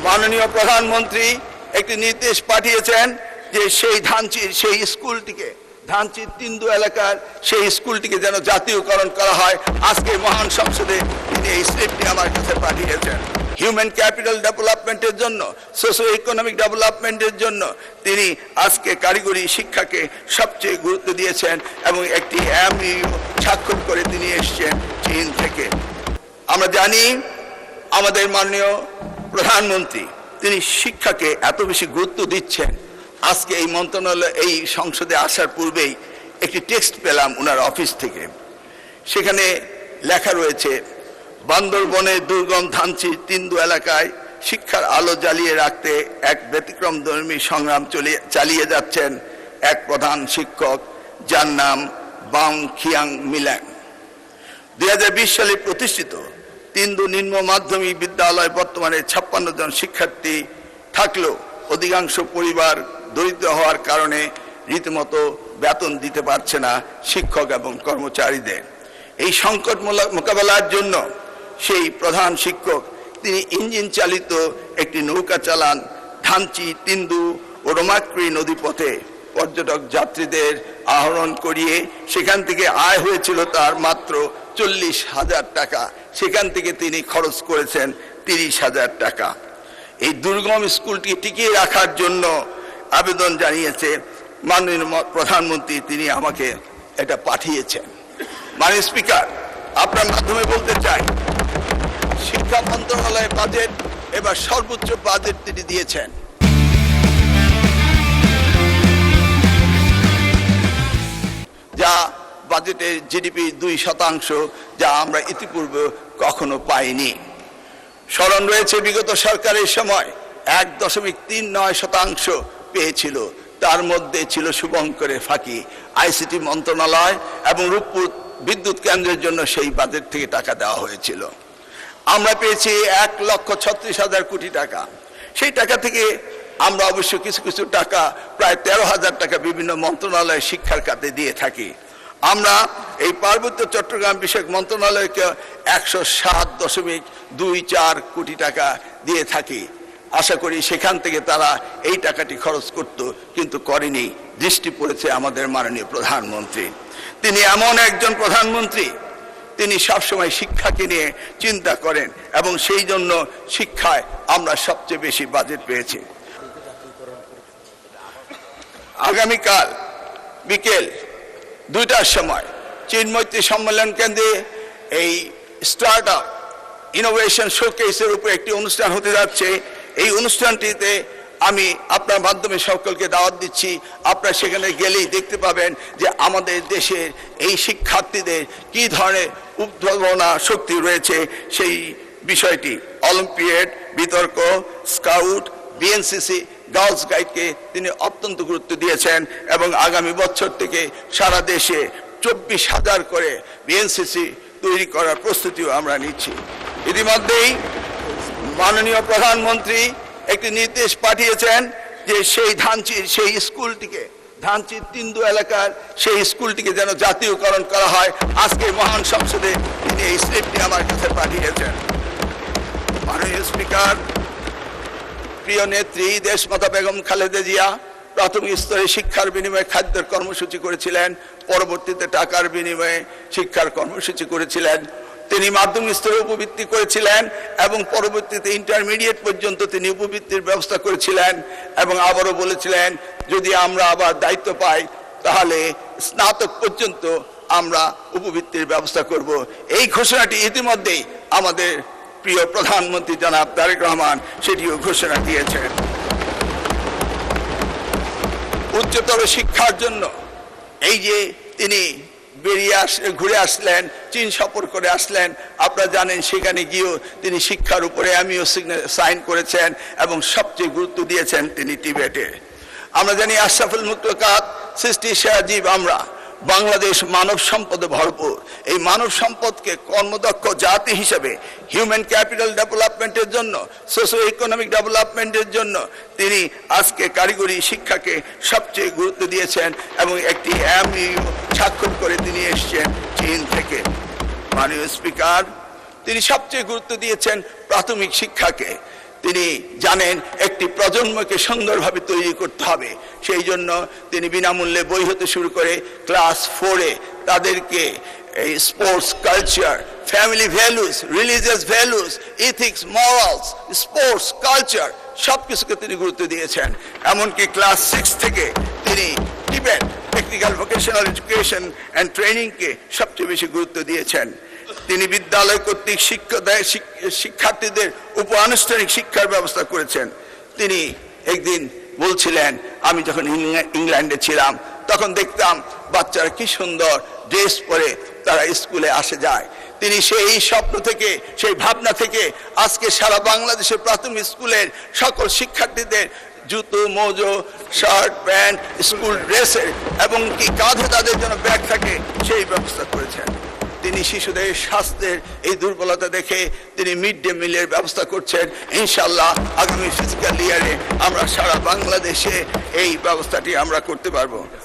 মাননীয় প্রধানমন্ত্রী একটি নির্দেশ পাঠিয়েছেন যে সেই স্কুলটিকে ধানচির তিন্দু এলাকার সেই স্কুলটিকে যেন জাতীয়করণ করা হয়। আজকে মহান সংসদে তিনি এই স্লিপটি আমার কাছে পাঠিয়েছেন। হিউম্যান ক্যাপিটাল ডেভেলপমেন্টের জন্য, সোশিও ইকোনমিক ডেভেলপমেন্টের জন্য তিনি আজকে কারিগরি শিক্ষাকে সবচেয়ে গুরুত্ব দিয়েছেন এবং একটি MOU স্বাক্ষর করে তিনি এসেছেন চীন থেকে। আমরা জানি আমাদের মাননীয় প্রধানমন্ত্রী তিনি শিক্ষাকে এত বেশি গুরুত্ব দিচ্ছেন। আজকে এই মন্ত্রণালয় এই সংসদে আসার পূর্বেই একটি টেক্সট পেলাম ওনার অফিস থেকে। সেখানে লেখা রয়েছে, বান্দরবনের দুর্গম ধানচির তিন্দু এলাকায় শিক্ষার আলো জ্বালিয়ে রাখতে এক ব্যতিক্রমধর্মী সংগ্রাম চালিয়ে যাচ্ছেন এক প্রধান শিক্ষক, যার নাম বাং খিয়াং মিল্যাং। 2020 সালে প্রতিষ্ঠিত তিন্দু নিম্ন মাধ্যমিক বিদ্যালয় বর্তমানে 56 জন শিক্ষার্থী থাকলেও অধিকাংশ পরিবার দরিদ্র হওয়ার কারণে রীতিমতো বেতন দিতে পারছে না শিক্ষক এবং কর্মচারীদের। এই সংকট মোকাবেলার জন্য সেই প্রধান শিক্ষক তিনি ইঞ্জিন চালিত একটি নৌকা চালান। ধানচি, তিন্দু ও রোমাক্রি নদীপথে পর্যটক যাত্রীদের আহরণ করিয়ে সেখান থেকে আয় হয়েছিল তার মাত্র 40,000 টাকা। সেখান থেকে তিনি খরচ করেছেন 30,000 টাকা। এই দুর্গম স্কুলটি টিকিয়ে রাখার জন্য আবেদন জানিয়েছে মাননীয় প্রধানমন্ত্রী, তিনি আমাকে এটা পাঠিয়েছেন। মাননীয় স্পিকার, আপনার মাধ্যমে বলতে চাই, শিক্ষা মন্ত্রণালয়ের বাজেট এবার সর্বোচ্চ বাজেট তিনি দিয়েছেন। যা বাজেটের GDP 2%, যা আমরা ইতিপূর্বে কখনো পাইনি। স্মরণ রয়েছে বিগত সরকারের সময় 1.39% পেয়েছিল, তার মধ্যে ছিল শুভঙ্করের ফাঁকি। ICT মন্ত্রণালয় এবং রূপপুর বিদ্যুৎ কেন্দ্রের জন্য সেই বাজেট থেকে টাকা দেওয়া হয়েছিল। আমরা পেয়েছি 1,36,000 কোটি টাকা। সেই টাকা থেকে আমরা অবশ্য কিছু কিছু টাকা, প্রায় 13,000 টাকা বিভিন্ন মন্ত্রণালয়ে শিক্ষার খাতে দিয়ে থাকি। আমরা এই পার্বত্য চট্টগ্রাম বিষয়ক মন্ত্রণালয়কে 107.24 কোটি টাকা দিয়ে থাকি। আশা করি সেখান থেকে তারা এই টাকাটি খরচ করত, কিন্তু করেনি। দৃষ্টি পড়েছে আমাদের মাননীয় প্রধানমন্ত্রী। তিনি এমন একজন প্রধানমন্ত্রী, তিনি সবসময় শিক্ষাকে নিয়ে চিন্তা করেন এবং সেই জন্য শিক্ষায় আমরা সবচেয়ে বেশি বাজেট পেয়েছি। আগামীকাল বিকেল 2টার সময় চিন্মৈত্রী সম্মেলন কেন্দ্রে এই স্টার্ট আপ ইনোভেশন শোকেসের উপর একটি অনুষ্ঠান হতে যাচ্ছে। এই অনুষ্ঠানটিতে আমি আপনার মাধ্যমে সকলকে দাওয়াত দিচ্ছি। আপনারা সেখানে গেলেই দেখতে পাবেন যে আমাদের দেশের এই শিক্ষার্থীদের কি ধরনের উদ্ভাবনা শক্তি রয়েছে। সেই বিষয়টি অলিম্পিয়াড, বিতর্ক, স্কাউট, BNCC, গার্লস গাইডকে তিনি অত্যন্ত গুরুত্ব দিয়েছেন এবং আগামী বছর থেকে সারা দেশে 24,000 করে BNCC তৈরি করার প্রস্তুতিও আমরা নিচ্ছি। ইতিমধ্যেই মাননীয় প্রধানমন্ত্রী একটি নির্দেশ পাঠিয়েছেন যে সেই স্কুলটিকে, ধানচির তিন্দু এলাকার সেই স্কুলটিকে যেন জাতীয়করণ করা হয়। আজকে মহান সংসদে তিনি এই স্লিপটি আমার কাছে পাঠিয়েছেন। মাননীয় স্পিকার, প্রিয় নেত্রী দেশমাতা বেগম খালেদা জিয়া প্রাথমিক স্তরে শিক্ষার বিনিময়ে খাদ্যের কর্মসূচি করেছিলেন, পরবর্তীতে টাকার বিনিময়ে শিক্ষার কর্মসূচি করেছিলেন। তিনি মাধ্যমিক স্তরে উপবৃত্তি করেছিলেন এবং পরবর্তীতে ইন্টারমিডিয়েট পর্যন্ত তিনি উপবৃত্তির ব্যবস্থা করেছিলেন এবং আবারও বলেছিলেন যদি আমরা আবার দায়িত্ব পাই তাহলে স্নাতক পর্যন্ত আমরা উপবৃত্তির ব্যবস্থা করব। এই ঘোষণাটি ইতিমধ্যেই আমাদের প্রিয় প্রধানমন্ত্রী জনাব তারেক রহমান সেটিও ঘোষণা দিয়েছেন। উচ্চতর শিক্ষার জন্য এই যে তিনি ঘুরে আসলেন, চীন সফর করে আসলেন, আপনারা জানেন সেখানে গিয়েও তিনি শিক্ষার উপরে MOU সাইন করেছেন এবং সবচেয়ে গুরুত্ব দিয়েছেন তিনি টিবেটে। আমরা জানি আশরাফুল মুখলুকাত সৃষ্টি সেরা জীব আমরা। বাংলাদেশ মানব সম্পদে ভরপুর। এই মানব সম্পদকে কর্মদক্ষ জাতি হিসেবে হিউম্যান ক্যাপিটাল ডেভেলপমেন্টের জন্য, সোশিও ইকোনমিক ডেভেলপমেন্টের জন্য তিনি আজকে কারিগরি শিক্ষাকে সবচেয়ে গুরুত্ব দিয়েছেন এবং একটি MOU স্বাক্ষর করে তিনি এসেছেন চীন থেকে। মাননীয় স্পিকার, তিনি সবচেয়ে গুরুত্ব দিয়েছেন প্রাথমিক শিক্ষাকে। তিনি জানেন একটি প্রজন্মকে সুন্দরভাবে তৈরি করতে হবে। সেই জন্য তিনি বিনামূল্যে বই হতে শুরু করে ক্লাস 4-এ তাদেরকে এই sports culture, family values, religious values, ethics, morals, sports culture সব কিছুকে তিনি গুরুত্ব দিয়েছেন। এমনকি ক্লাস 6 থেকে তিনি টিবেট টেকনিক্যাল ভোকেশনাল এডুকেশন অ্যান্ড ট্রেনিংকে সবচেয়ে বেশি গুরুত্ব দিয়েছেন। তিনি বিদ্যালয় কর্তৃক শিক্ষার্থীদের উপ আনুষ্ঠানিক শিক্ষার ব্যবস্থা করেছেন। তিনি একদিন বলছিলেন, আমি যখন ইংল্যান্ডে ছিলাম তখন দেখতাম বাচ্চারা কি সুন্দর ড্রেস পরে তারা স্কুলে আসে যায়। তিনি সেই স্বপ্ন থেকে, সেই ভাবনা থেকে আজকে সারা বাংলাদেশের প্রাথমিক স্কুলের সকল শিক্ষার্থীদের জুতো, মোজো, শার্ট, প্যান্ট, স্কুল ড্রেসের এবং কি কাঁধে তাদের জন্য ব্যাগ থাকে সেই ব্যবস্থা করেছেন। তিনি শিশুদের স্বাস্থ্যের এই দুর্বলতা দেখে তিনি মিড ডে মিলের ব্যবস্থা করছেন। ইনশাআল্লাহ আগামী ফিজিক্যাল ইয়ারে আমরা সারা বাংলাদেশে এই ব্যবস্থাটি আমরা করতে পারবো।